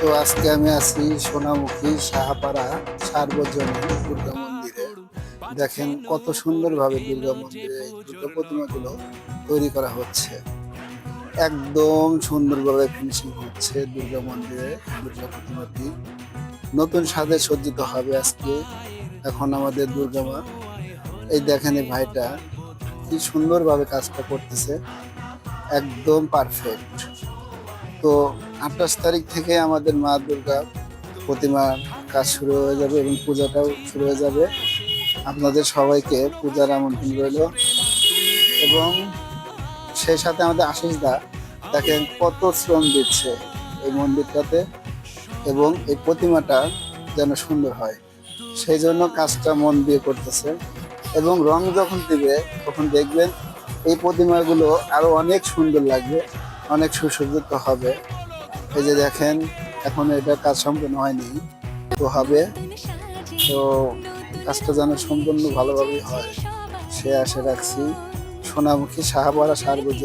তো আজকে আমি আছি সোনামুখী সাহাপাড়া সার্বজনীন দুর্গা মন্দিরে। দেখেন কত সুন্দরভাবে দুর্গা মন্দিরে এই দুর্গা প্রতিমাগুলো তৈরি করা হচ্ছে। একদম সুন্দরভাবে ফিনিশিং হচ্ছে দুর্গা মন্দিরে। দুর্গা প্রতিমাটি নতুন সাজে সজ্জিত হবে আজকে। এখন আমাদের দুর্গা মা, এই দেখেন এই ভাইটা কি সুন্দরভাবে কাজটা করতেছে, একদম পারফেক্ট। তো 28 তারিখ থেকে আমাদের মা দুর্গা প্রতিমার কাজ শুরু হয়ে যাবে এবং পূজাটাও শুরু হয়ে যাবে। আপনাদের সবাইকে পূজার আমন্ত্রণ রইল। এবং সেই সাথে আমাদের আশিস দা দেখেন কত শ্রম দিচ্ছে এই মন্দিরটাতে, এবং এই প্রতিমাটা যেন সুন্দর হয় সেই জন্য কাজটা মন দিয়ে করতেছে। এবং রং যখন দিবে তখন দেখবেন এই প্রতিমাগুলো আরো অনেক সুন্দর লাগবে, অনেক সুসজ্জিত হবে। এই যে দেখেন এখন এটা কাজ সম্পূর্ণ হয়নি, তো হবে। তো কাজটা যেন সম্পূর্ণ ভালোভাবে হয় সে আশা রাখছি। সোনামুখী সাহাপাড়া সার্বজনীন